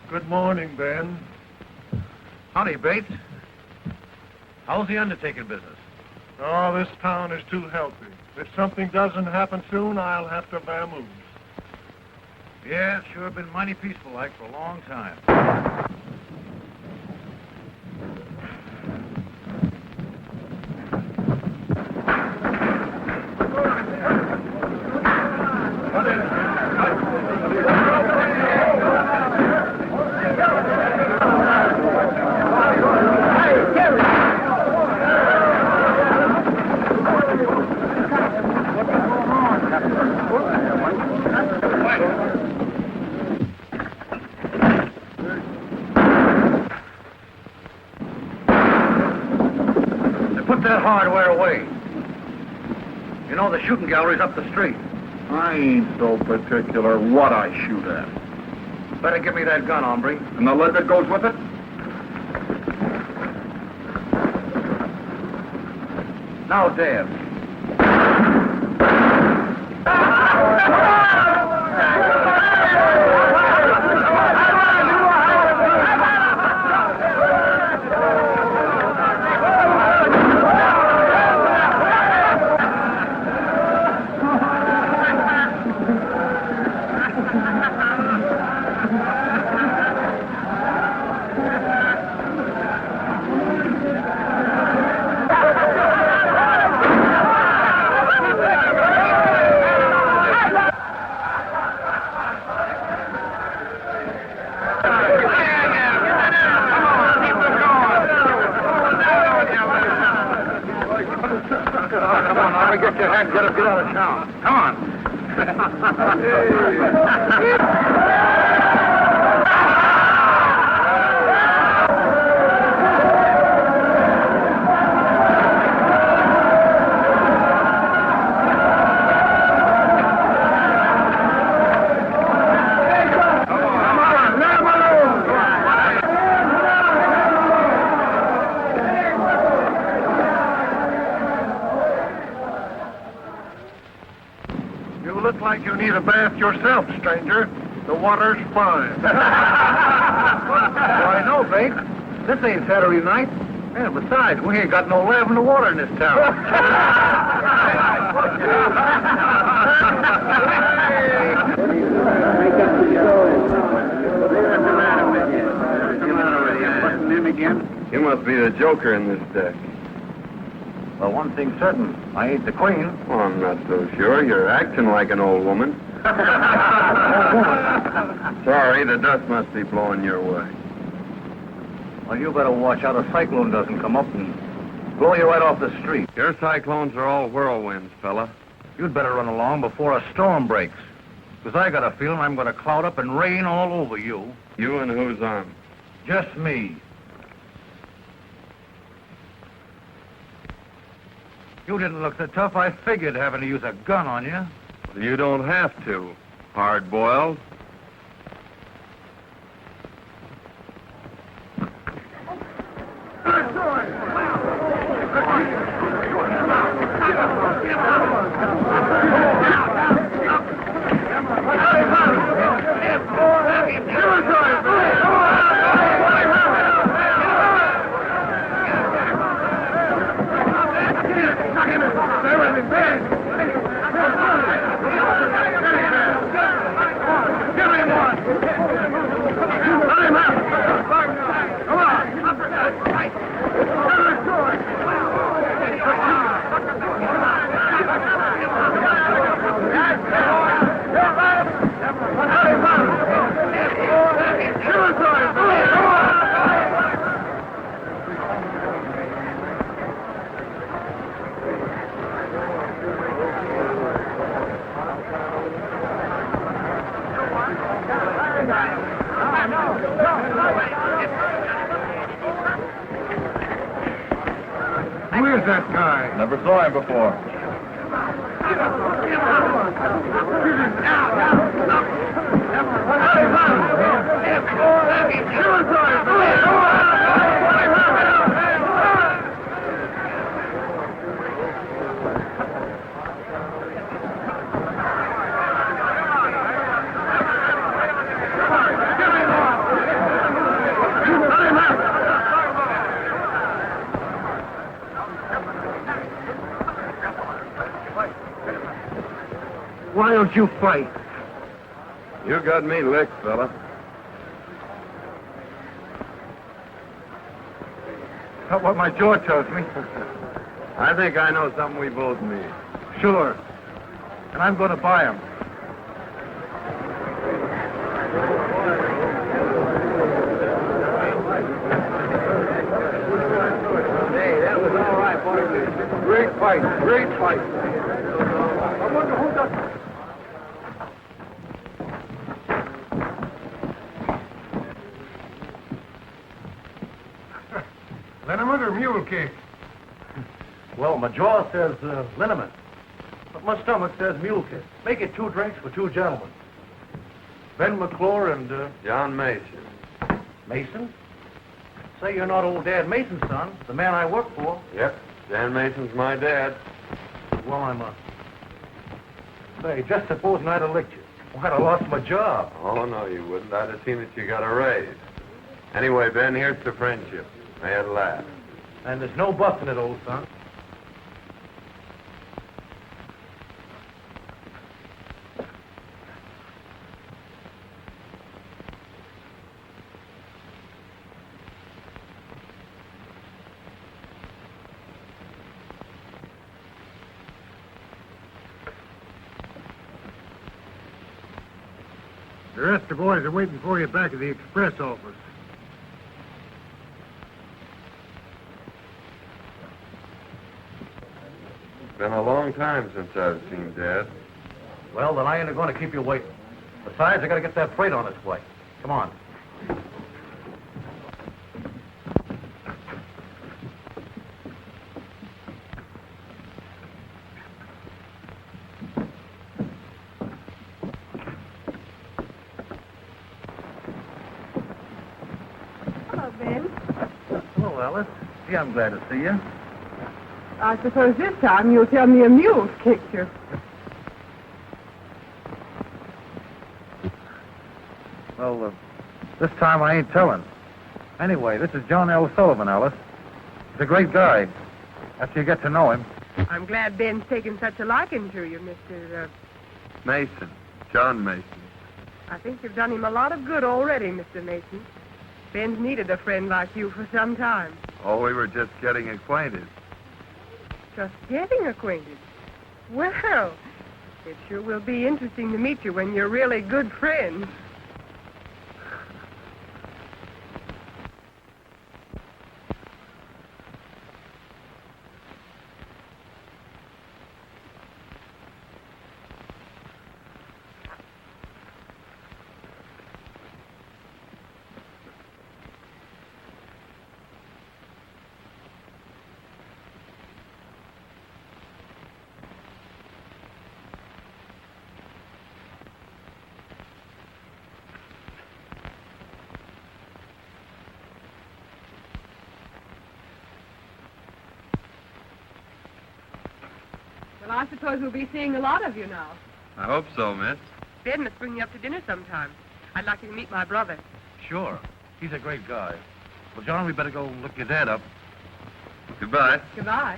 Good morning, Ben. Howdy, Bates. How's the undertaking business? Oh, this town is too healthy. If something doesn't happen soon, I'll have to vamoose. Yeah, it's sure been mighty peaceful like for a long time. That hardware away. You know the shooting gallery's up the street. I ain't so particular what I shoot at. Better give me that gun, hombre. And the lead that goes with it? Now, Dad. Get your head, get out of town. Come on. You need a bath yourself, stranger. The water's fine. Well, I know, Bates. This ain't Saturday night. And besides, we ain't got no lavender water in this town. You must be the joker in this deck. Well, one thing's certain. I ain't the queen. Oh, I'm not so sure. You're acting like an old woman. Sorry, the dust must be blowing your way. Well, you better watch out a cyclone doesn't come up and blow you right off the street. Your cyclones are all whirlwinds, fella. You'd better run along before a storm breaks. Because I got a feeling I'm going to cloud up and rain all over you. You and who's on? Just me. You didn't look so tough, I figured having to use a gun on you. You don't have to, hard-boiled. saw him before. Why don't you fight? You got me licked, fella. That's what my jaw tells me. I think I know something we both need. Sure. And I'm going to buy him. Hey, that was all right, boy. Great fight. Great fight. I wonder who does... Liniment or mule kick? Well, my jaw says liniment, but my stomach says mule kick. Make it 2 drinks for 2 gentlemen. Ben McClure and, John Mason. Mason? Say you're not old Dad Mason's son, the man I work for. Yep. Dan Mason's my dad. Well, I'm Say, just supposing I'd have licked you. Well, I'd have lost my job. Oh, no, you wouldn't. I'd have seen that you got a raise. Anyway, Ben, here's to friendship. May it last. And there's no busting it, old son. The rest of the boys are waiting for you back at the express office. It's been a long time since I've seen Dad. Well, then I ain't going to keep you waiting. Besides, I got to get that freight on its way. Come on. Hello, Ben. Hello, Alice. Gee, I'm glad to see you. I suppose this time you'll tell me a mule's kicked you. Well, this time I ain't telling. Anyway, this is John L. Sullivan, Alice. He's a great guy. After you get to know him. I'm glad Ben's taken such a liking to you, Mr. Mason. John Mason. I think you've done him a lot of good already, Mr. Mason. Ben's needed a friend like you for some time. Oh, we were just getting acquainted. Just getting acquainted. Well, it sure will be interesting to meet you when you're really good friends. Well, I suppose we'll be seeing a lot of you now. I hope so, miss. Ben must bring you up to dinner sometime. I'd like you to meet my brother. Sure. He's a great guy. Well, John, we better go look your dad up. Goodbye. Goodbye.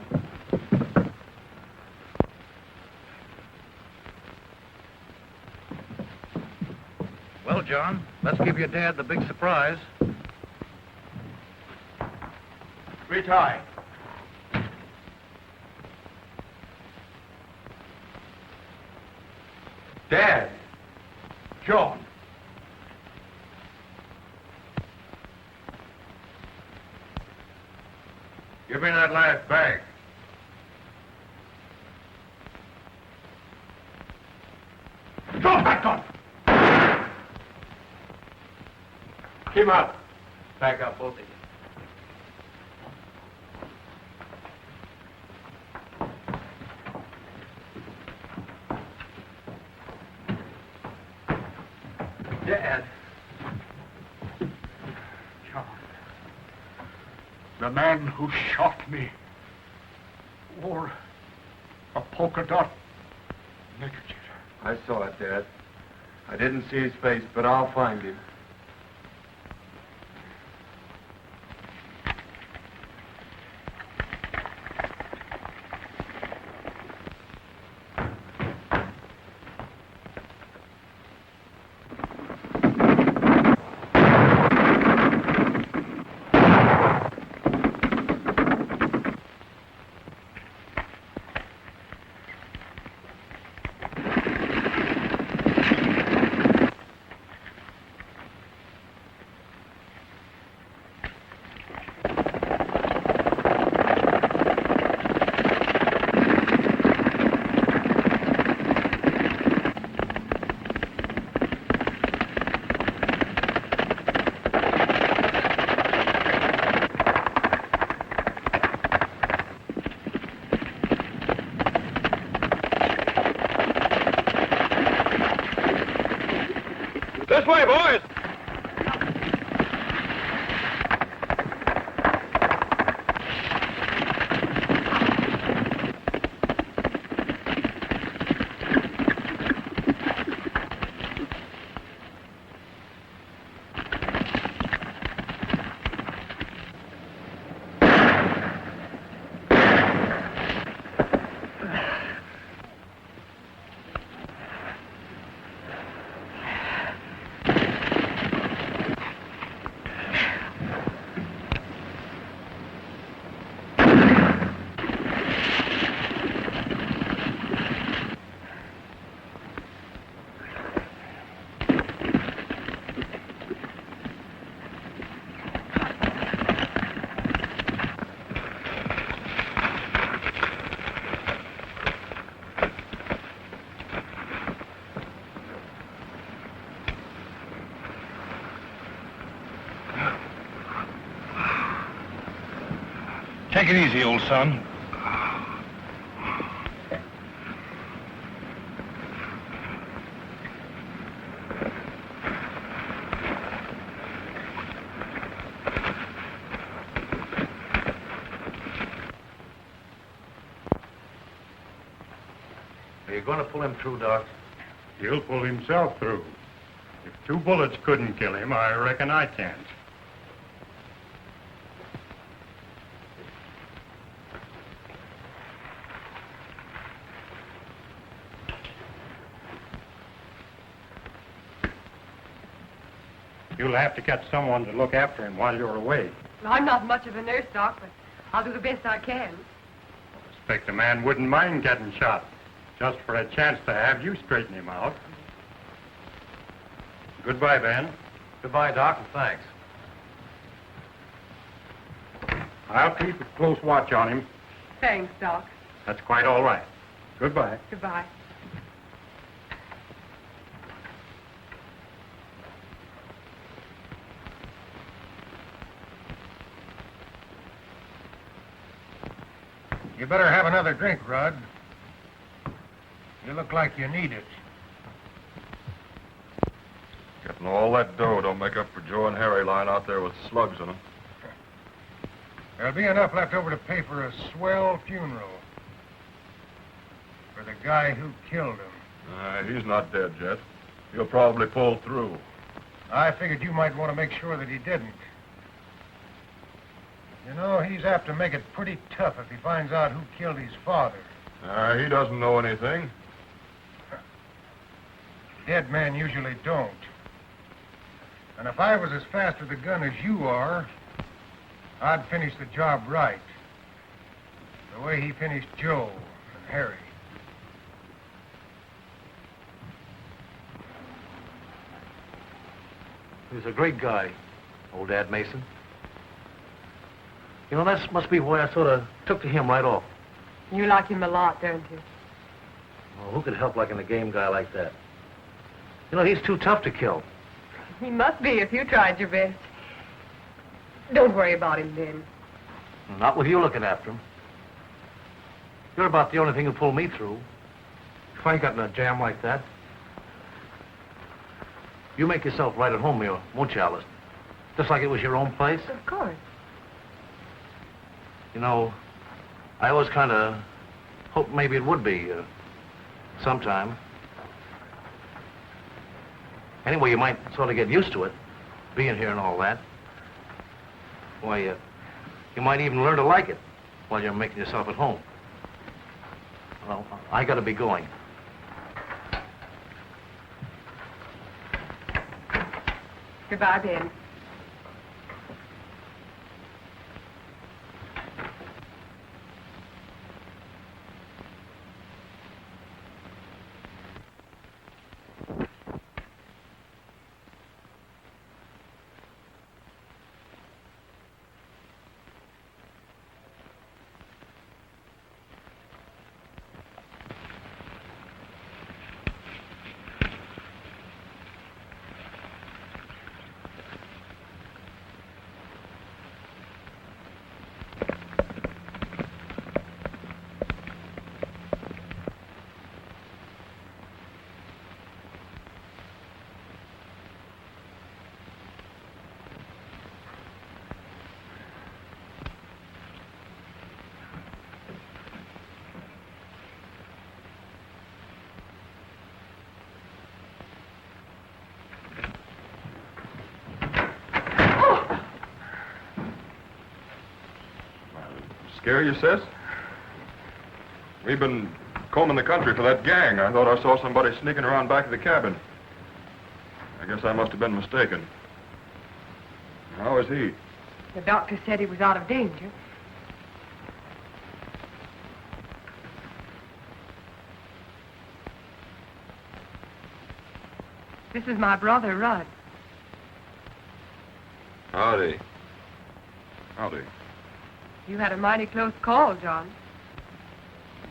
Well, John, let's give your dad the big surprise. Retie. Dad. John. Give me that last bag. Drop that gun! Keep up. Back up, both of you. Dad. John. The man who shot me wore a polka dot neckerchief. I saw it, Dad. I didn't see his face, but I'll find him. This way, boys! Take it easy, old son. Are you going to pull him through, Doc? He'll pull himself through. If 2 bullets couldn't kill him, I reckon I can't. You'll have to get someone to look after him while you're away. Well, I'm not much of a nurse, Doc, but I'll do the best I can. I expect the man wouldn't mind getting shot, just for a chance to have you straighten him out. Goodbye, Ben. Goodbye, Doc, and thanks. I'll keep a close watch on him. Thanks, Doc. That's quite all right. Goodbye. Goodbye. You better have another drink, Rod. You look like you need it. Getting all that dough don't make up for Joe and Harry lying out there with slugs in them. There'll be enough left over to pay for a swell funeral. For the guy who killed him. He's not dead yet. He'll probably pull through. I figured you might want to make sure that he didn't. You know, he's apt to make it pretty tough if he finds out who killed his father. He doesn't know anything. Dead men usually don't. And if I was as fast with a gun as you are, I'd finish the job right. The way he finished Joe and Harry. He was a great guy, old Dad Mason. You know, that must be why I sort of took to him right off. You like him a lot, don't you? Well, who could help liking a game guy like that? You know, he's too tough to kill. He must be if you tried your best. Don't worry about him, Ben. Not with you looking after him. You're about the only thing who pulled me through. If I got in a jam like that. You make yourself right at home here, won't you, Alice? Just like it was your own place? Of course. You know, I always kind of hoped maybe it would be sometime. Anyway, you might sort of get used to it, being here and all that. Why, you might even learn to like it while you're making yourself at home. Well, I gotta be going. Goodbye, Ben. Scare you, sis? We've been combing the country for that gang. I thought I saw somebody sneaking around back of the cabin. I guess I must have been mistaken. How is he? The doctor said he was out of danger. This is my brother, Rudd. Howdy. Howdy. You had a mighty close call, John.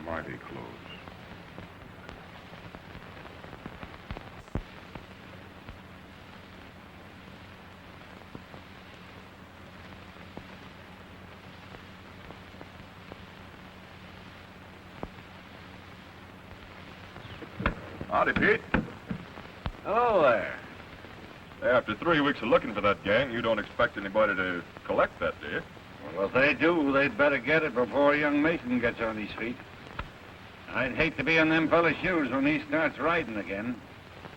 Mighty close. Howdy, Pete. Hello there. After 3 weeks of looking for that gang, you don't expect anybody to collect that, do you? Well, if they do, they'd better get it before young Mason gets on his feet. I'd hate to be in them fella's shoes when he starts riding again,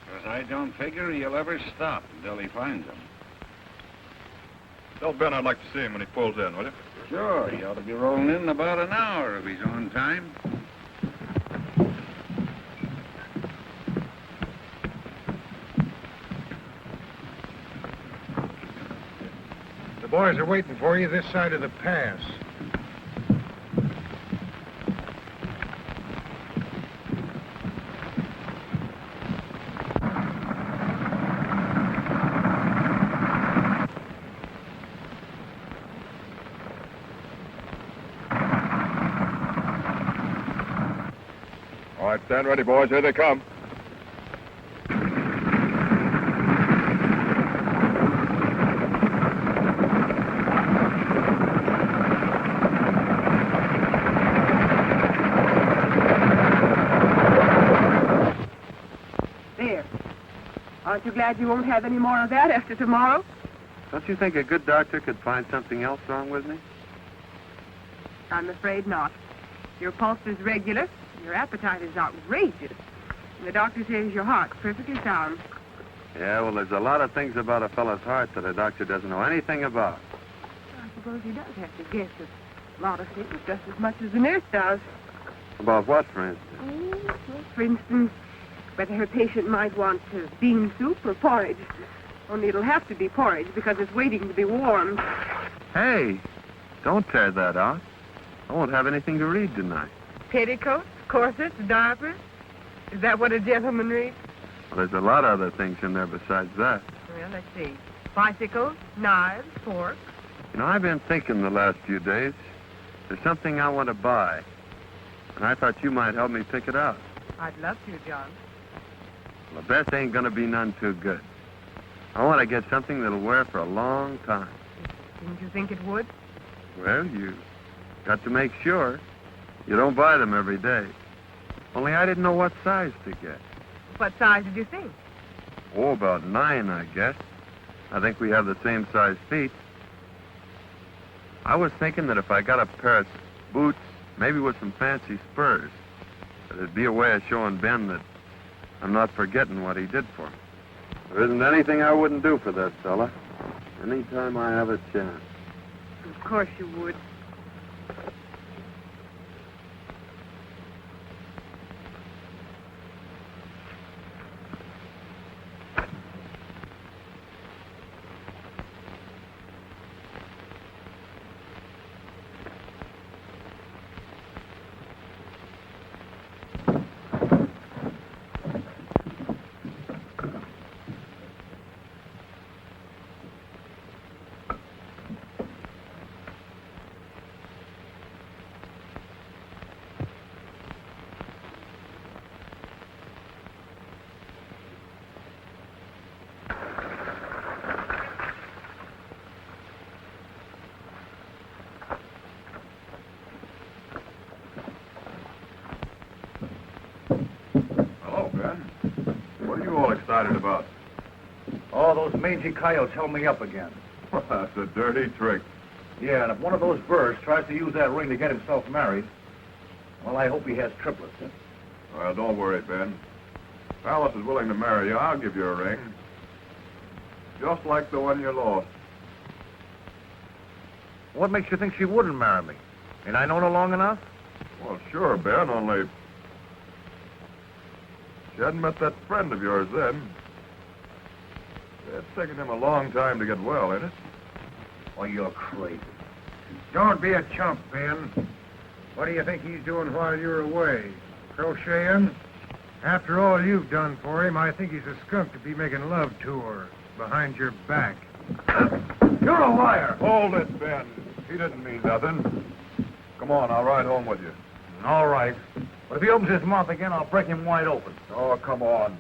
because I don't figure he'll ever stop until he finds them. Tell Ben I'd like to see him when he pulls in, will you? Sure, he ought to be rolling in about an hour if he's on time. The boys are waiting for you this side of the pass. All right, stand ready, boys. Here they come. There. Aren't you glad you won't have any more of that after tomorrow? Don't you think a good doctor could find something else wrong with me? I'm afraid not. Your pulse is regular. Your appetite is outrageous. And the doctor says your heart's perfectly sound. Yeah, well, there's a lot of things about a fellow's heart that a doctor doesn't know anything about. I suppose he does have to guess a lot of things just as much as the nurse does. About what, for instance? Well, for instance, whether her patient might want bean soup or porridge. Only it'll have to be porridge because it's waiting to be warmed. Hey, don't tear that out. I won't have anything to read tonight. Petticoats, corsets, diapers. Is that what a gentleman reads? Well, there's a lot of other things in there besides that. Well, let's see. Bicycles, knives, forks. You know, I've been thinking the last few days. There's something I want to buy. And I thought you might help me pick it out. I'd love to, John. Well, the best ain't going to be none too good. I want to get something that'll wear for a long time. Didn't you think it would? Well, you got to make sure. You don't buy them every day. Only I didn't know what size to get. What size did you think? Oh, about 9, I guess. I think we have the same size feet. I was thinking that if I got a pair of boots, maybe with some fancy spurs, that it'd be a way of showing Ben that I'm not forgetting what he did for me. There isn't anything I wouldn't do for that fella. Anytime I have a chance. Of course you would. Hello, Ben. What are you all excited about? Oh, those mangy coyotes held me up again. That's a dirty trick. Yeah, and if one of those birds tries to use that ring to get himself married, well, I hope he has triplets. Well, don't worry, Ben. If Alice is willing to marry you, I'll give you a ring. Just like the one you lost. What makes you think she wouldn't marry me? Ain't I known her long enough? Well, sure, Ben, only... She hadn't met that friend of yours then. It's taken him a long time to get well, ain't it? Oh, you're crazy. Don't be a chump, Ben. What do you think he's doing while you're away? Crocheting? After all you've done for him, I think he's a skunk to be making love to her behind your back. You're a liar! Hold it, Ben. He didn't mean nothing. Come on, I'll ride home with you. All right. But if he opens his mouth again, I'll break him wide open. Oh, come on.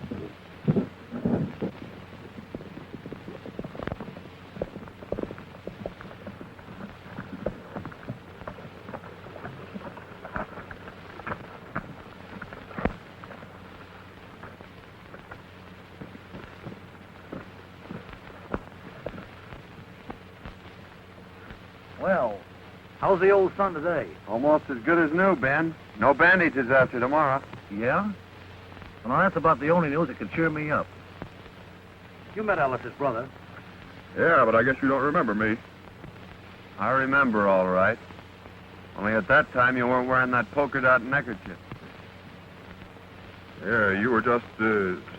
Well, how's the old sun today? Almost as good as new, Ben. No bandages after tomorrow. Yeah? Well, that's about the only news that can cheer me up. You met Alice's brother. Yeah, but I guess you don't remember me. I remember all right. Only at that time you weren't wearing that polka dot neckerchief. Yeah, you were just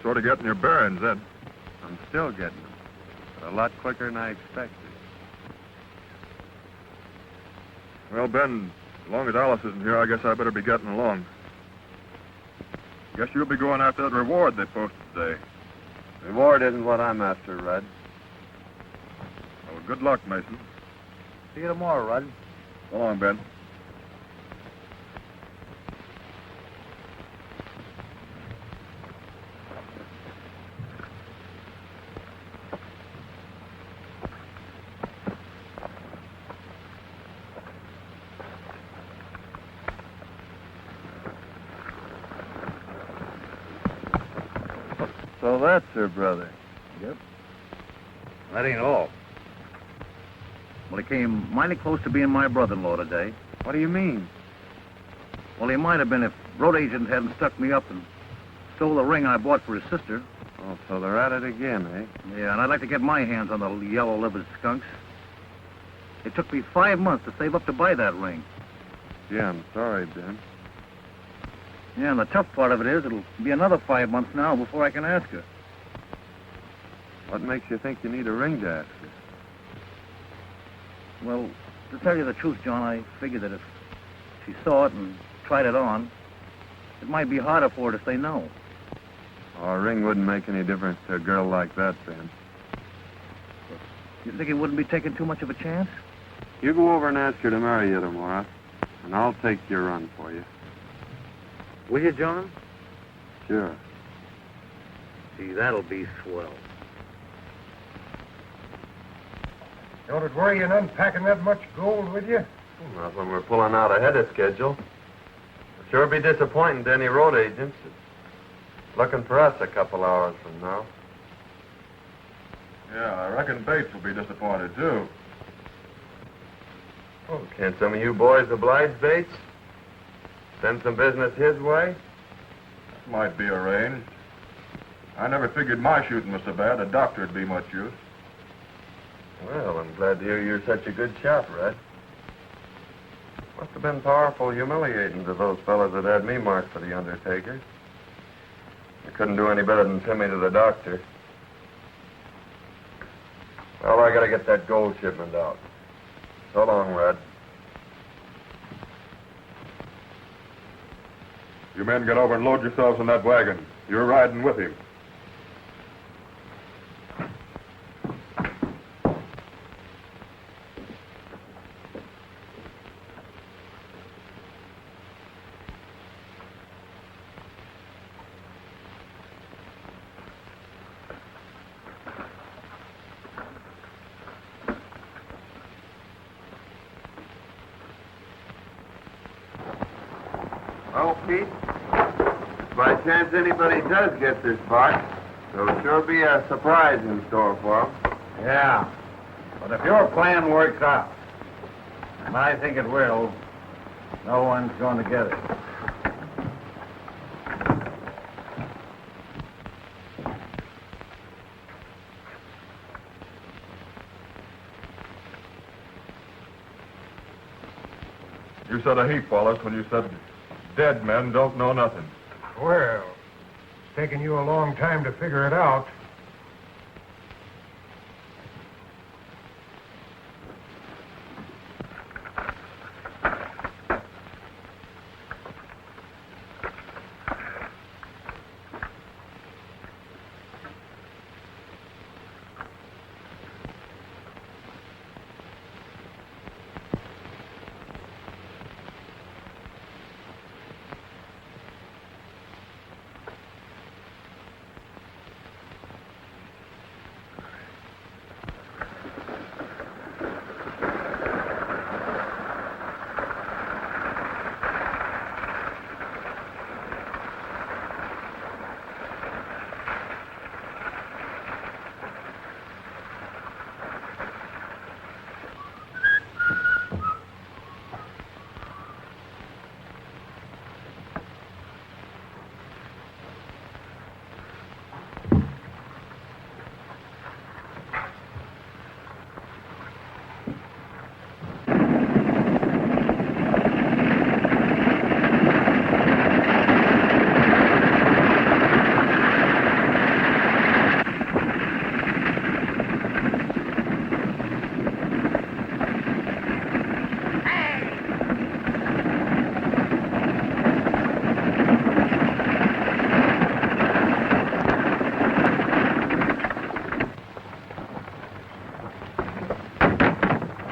sort of getting your bearings then. I'm still getting them, but a lot quicker than I expected. Well, Ben, as long as Alice isn't here, I guess I better be getting along. Guess you'll be going after that reward they posted today. Reward isn't what I'm after, Rudd. Well, good luck, Mason. See you tomorrow, Rudd. So long, Ben. So that's her brother. Yep. That ain't all. Well, he came mighty close to being my brother-in-law today. What do you mean? Well, he might have been if road agents hadn't stuck me up and stole the ring I bought for his sister. Oh, so they're at it again, eh? Yeah, and I'd like to get my hands on the yellow-livered skunks. It took me 5 months to save up to buy that ring. Yeah, I'm sorry, Ben. Yeah, and the tough part of it is it'll be another 5 months now before I can ask her. What makes you think you need a ring to ask her? Well, to tell you the truth, John, I figured that if she saw it and tried it on, it might be harder for her to say no. Oh, a ring wouldn't make any difference to a girl like that, Ben. You think it wouldn't be taking too much of a chance? You go over and ask her to marry you tomorrow, and I'll take your run for you. Will you, John? Sure. Gee, that'll be swell. Don't it worry you in unpacking that much gold with you? Not when we're pulling out ahead of schedule. It'll sure be disappointing to any road agents looking for us a couple hours from now. Yeah, I reckon Bates will be disappointed, too. Oh, can't some of you boys oblige Bates? Send some business his way? That might be arranged. I never figured my shooting was so bad a doctor'd be much use. Well, I'm glad to hear you're such a good shot, Red. Must have been powerful humiliating to those fellas that had me marked for the undertaker. I couldn't do any better than send me to the doctor. Well, I gotta get that gold shipment out. So long, Red. You men get over and load yourselves in that wagon. You're riding with him. Well, Pete, if by chance anybody does get this box, there'll sure be a surprise in store for them. Yeah. But if your plan works out, and I think it will, no one's going to get it. You said a heap, Wallace, when you said dead men don't know nothing. Well, it's taken you a long time to figure it out.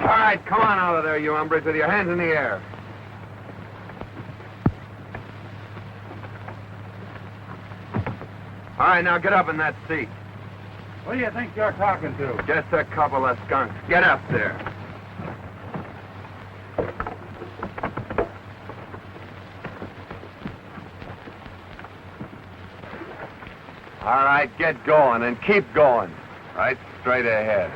All right, come on out of there, you hombres, with your hands in the air. All right, now get up in that seat. What do you think you're talking to? Just a couple of skunks. Get up there. All right, get going and keep going. Right straight ahead.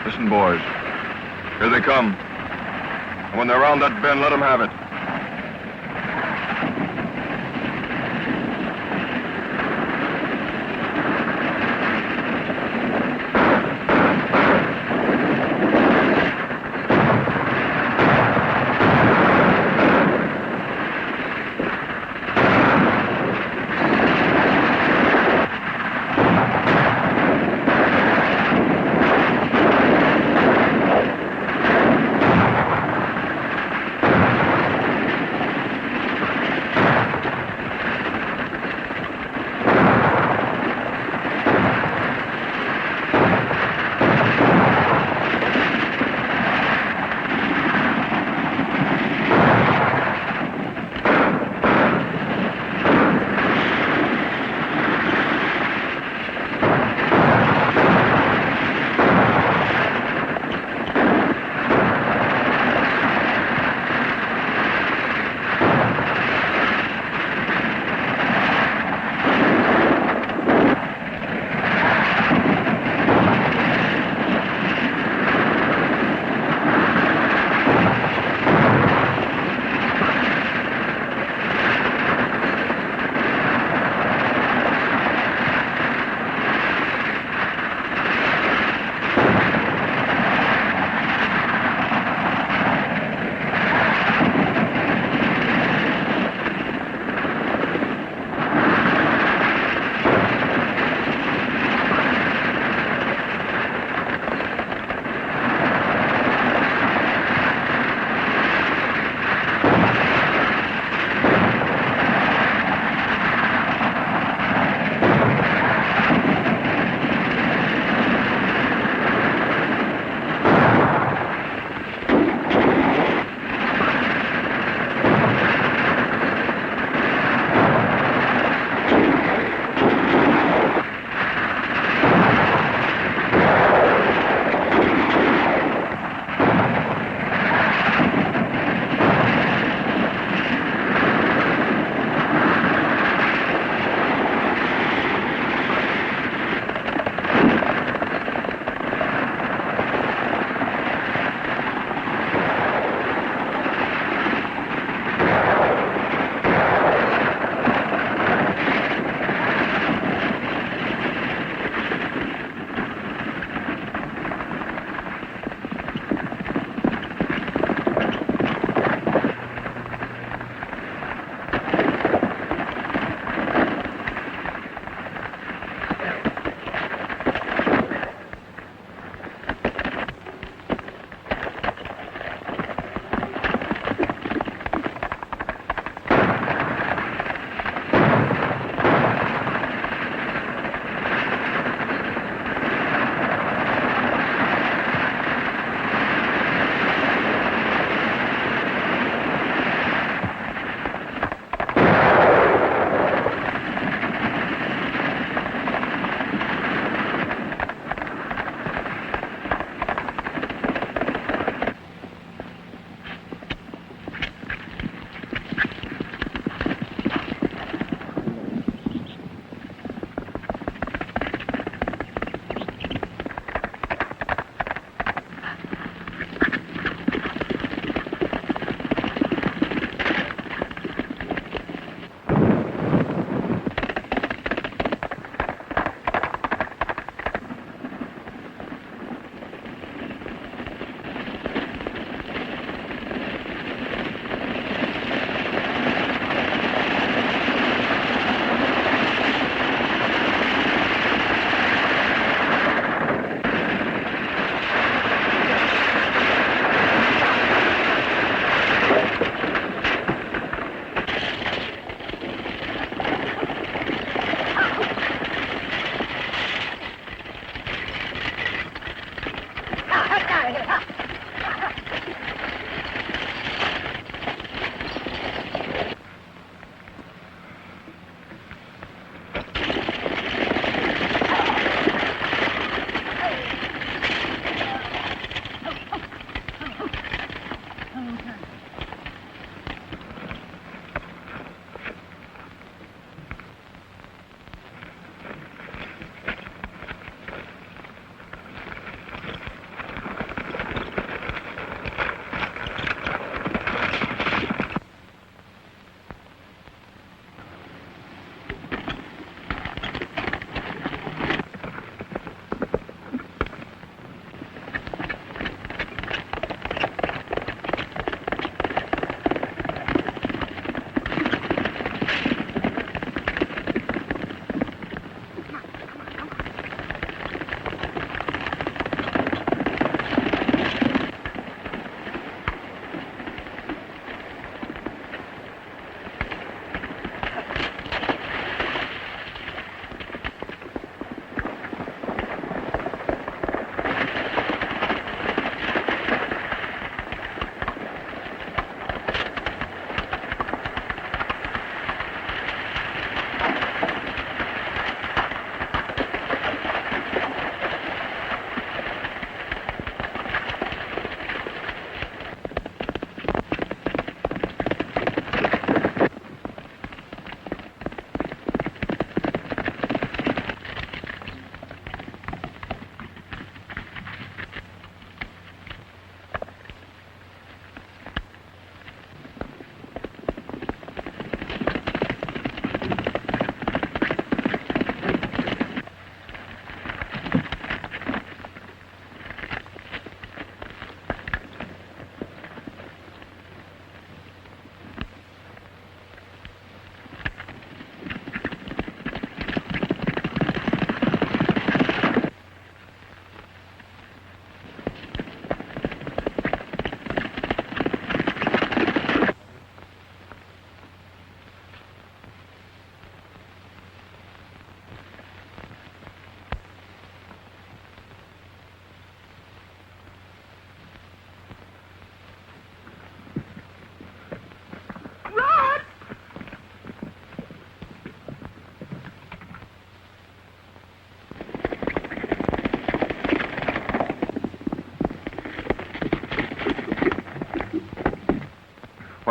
Listen, boys. Here they come. And when they're around that bend, let them have it.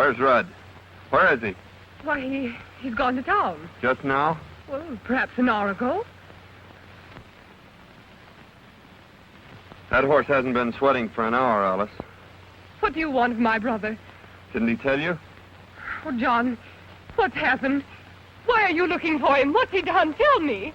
Where's Rudd? Where is he? Why, he's gone to town. Just now? Well, perhaps an hour ago. That horse hasn't been sweating for an hour, Alice. What do you want of my brother? Didn't he tell you? Oh, John, what's happened? Why are you looking for him? What's he done? Tell me.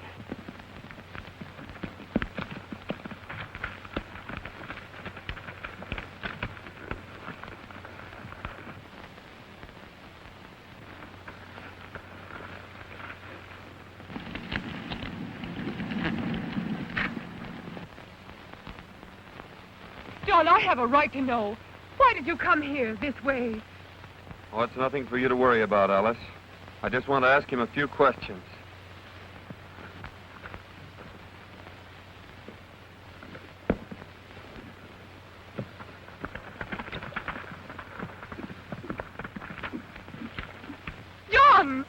John, I have a right to know. Why did you come here this way? Oh, it's nothing for you to worry about, Alice. I just want to ask him a few questions. John!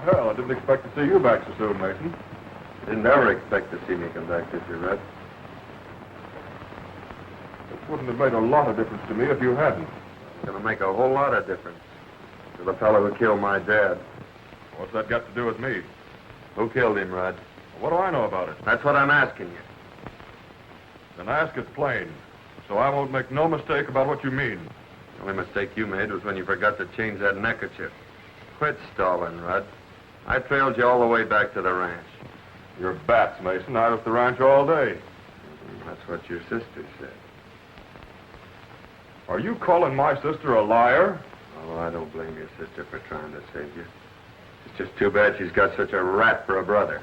Well, I didn't expect to see you back so soon, Mason. Didn't ever expect to see me come back, did you, Red? It wouldn't have made a lot of difference to me if you hadn't. It's going to make a whole lot of difference to the fellow who killed my dad. What's that got to do with me? Who killed him, Red? What do I know about it? That's what I'm asking you. Then ask it plain, so I won't make no mistake about what you mean. The only mistake you made was when you forgot to change that neckerchief. Quit stalling, Rudd. I trailed you all the way back to the ranch. You're bats, Mason. I was at the ranch all day. That's what your sister said. Are you calling my sister a liar? Oh, I don't blame your sister for trying to save you. It's just too bad she's got such a rat for a brother.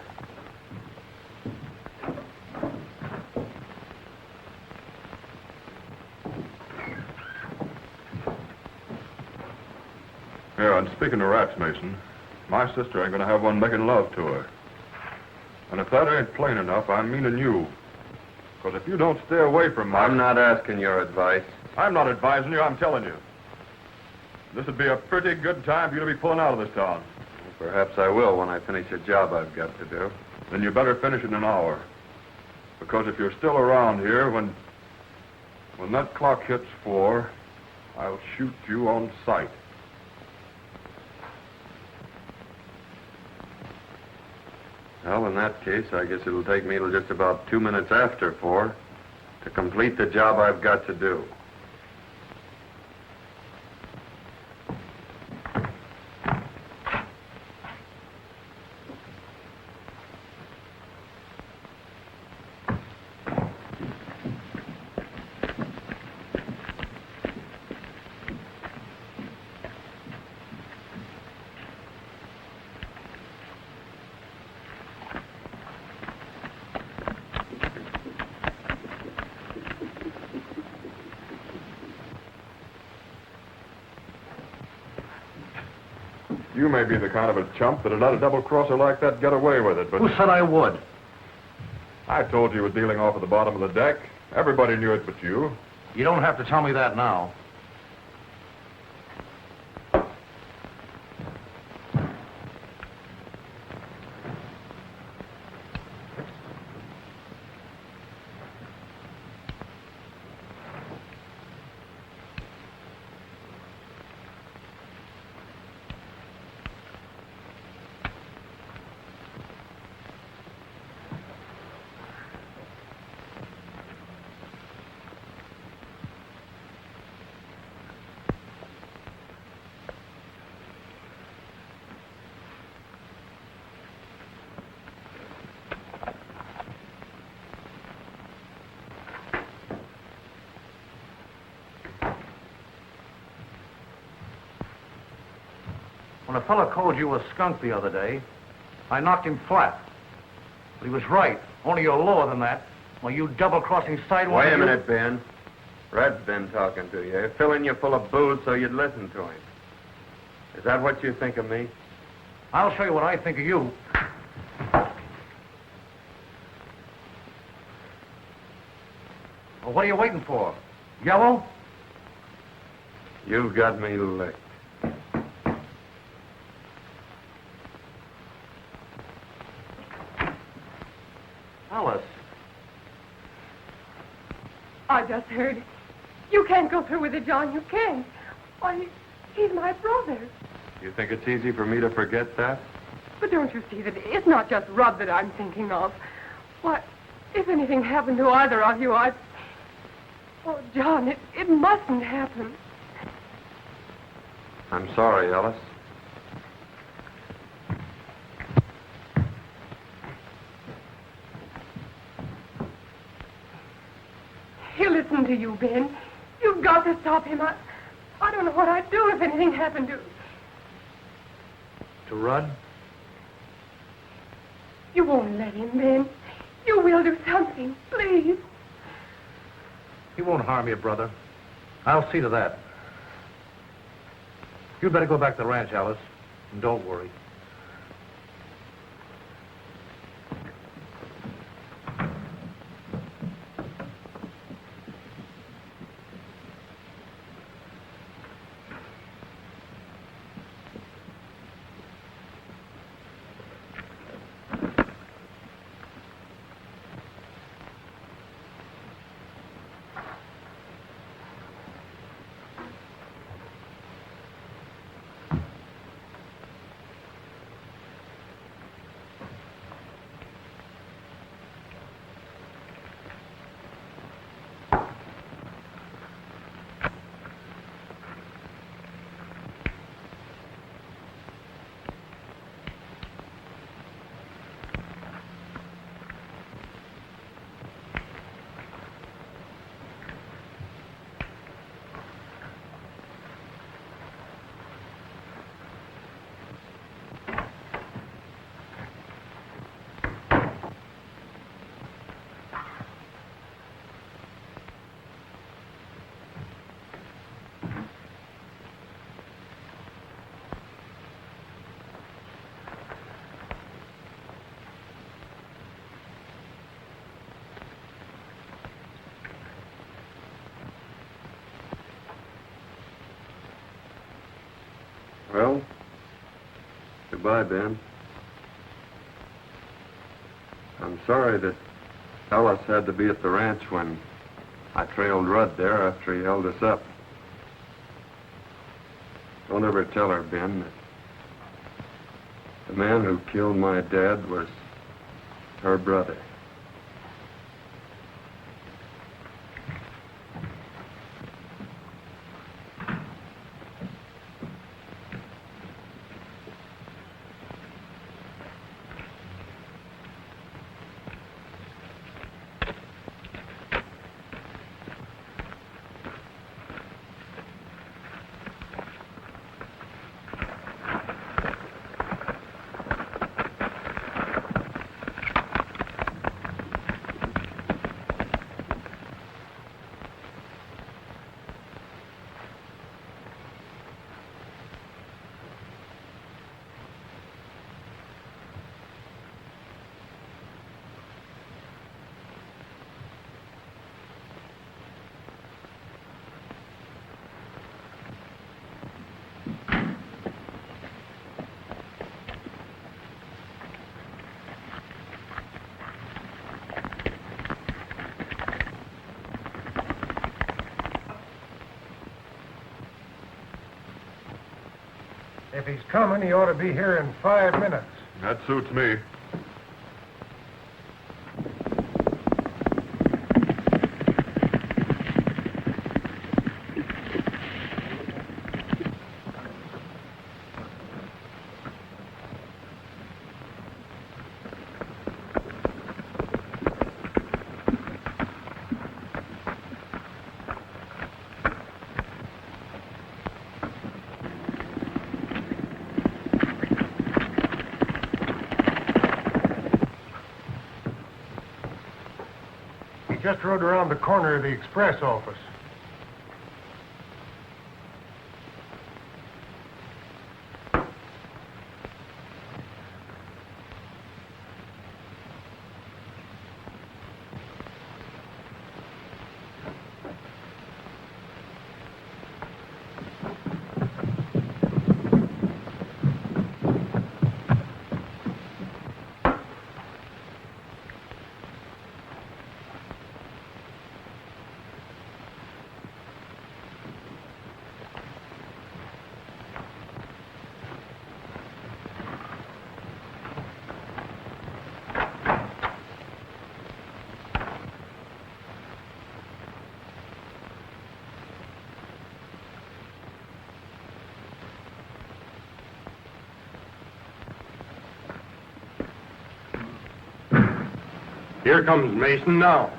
Yeah, and speaking of rats, Mason, my sister ain't gonna have one making love to her. And if that ain't plain enough, I'm meaning you. Because if you don't stay away from my... I'm not asking your advice. I'm not advising you, I'm telling you. This would be a pretty good time for you to be pulling out of this town. Perhaps I will when I finish a job I've got to do. Then you better finish in an hour. Because if you're still around here, when that clock hits 4, I'll shoot you on sight. Well, in that case, I guess it'll take me till just about 2 minutes after 4 to complete the job I've got to do. You may be the kind of a chump that'd let a double-crosser like that get away with it, but... Who said I would? I told you he was dealing off at the bottom of the deck. Everybody knew it but you. You don't have to tell me that now. When a fella called you a skunk the other day, I knocked him flat. But he was right. Only you're lower than that. Well, you double-crossing sidewalk... Wait a minute, Ben. Red's been talking to you, filling you full of booze so you'd listen to him. Is that what you think of me? I'll show you what I think of you. Well, what are you waiting for? Yellow? You've got me licked. Alice. I just heard. You can't go through with it, John. You can't. Why, he's my brother. You think it's easy for me to forget that? But don't you see that it's not just Rudd that I'm thinking of? Why, if anything happened to either of you, I'd... Oh, John, it mustn't happen. I'm sorry, Alice. He'll listen to you, Ben. You've got to stop him. I don't know what I'd do if anything happened to... To Rudd? You won't let him, Ben. You will do something, please. He won't harm you, brother. I'll see to that. You'd better go back to the ranch, Alice, and don't worry. Well, goodbye, Ben. I'm sorry that Alice had to be at the ranch when I trailed Rudd there after he held us up. Don't ever tell her, Ben, that the man who killed my dad was her brother. If he's coming, he ought to be here in 5 minutes. That suits me. just rode around the corner of the express office. Here comes Mason now.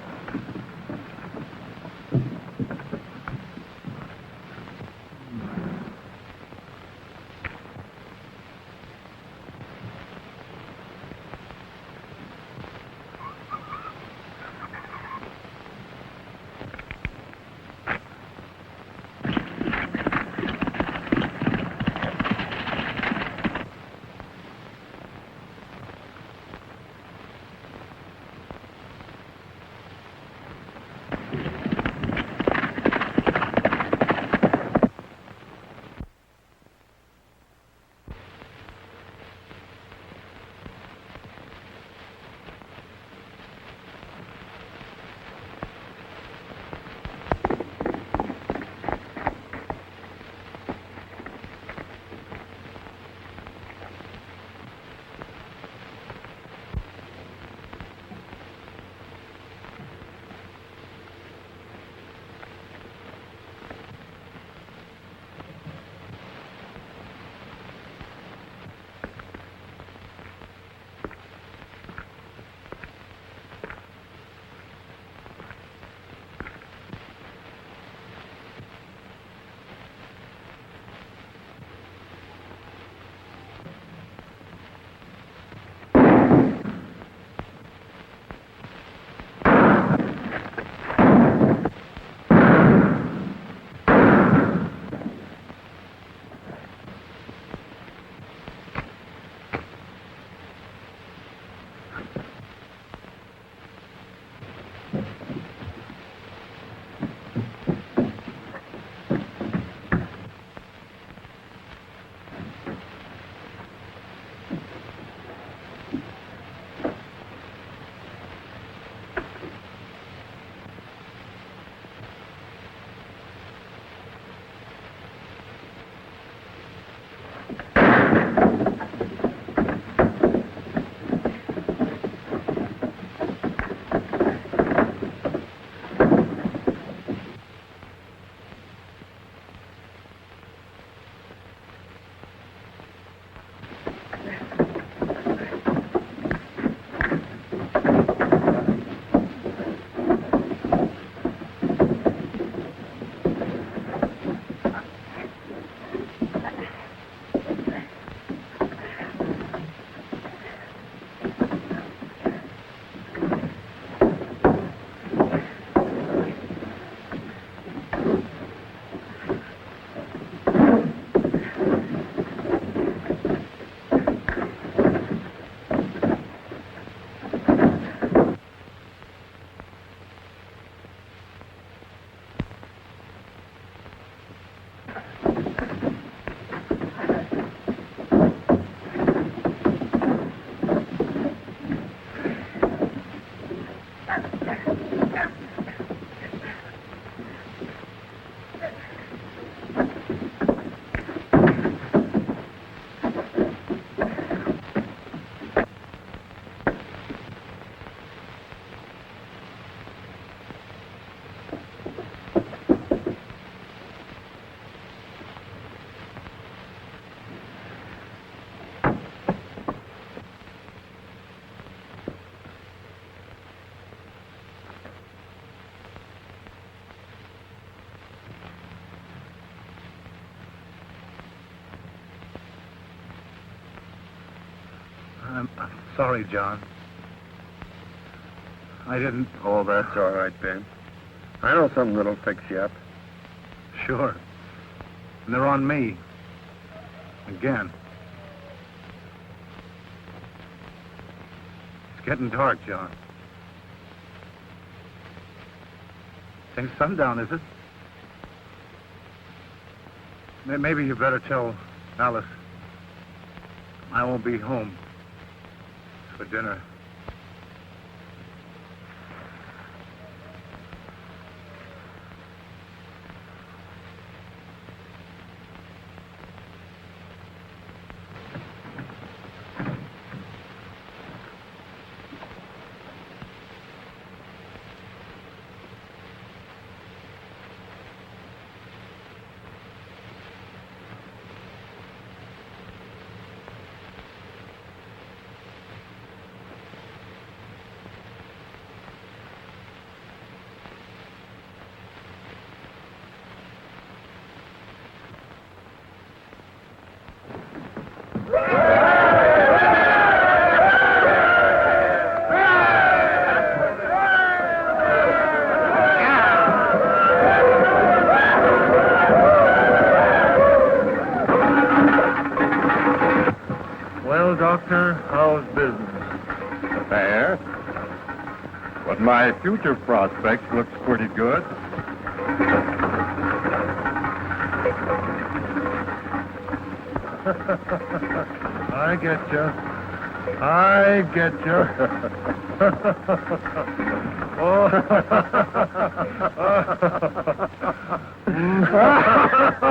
I'm sorry, John. I didn't. Oh, that's all right, Ben. I know something that'll fix you up. Sure. And they're on me. Again. It's getting dark, John. Ain't sundown, is it? Maybe you better tell Alice I won't be home for dinner. Well, Doctor, how's business? Fair. But my future prospects looks pretty good. I get you. I get you. Oh.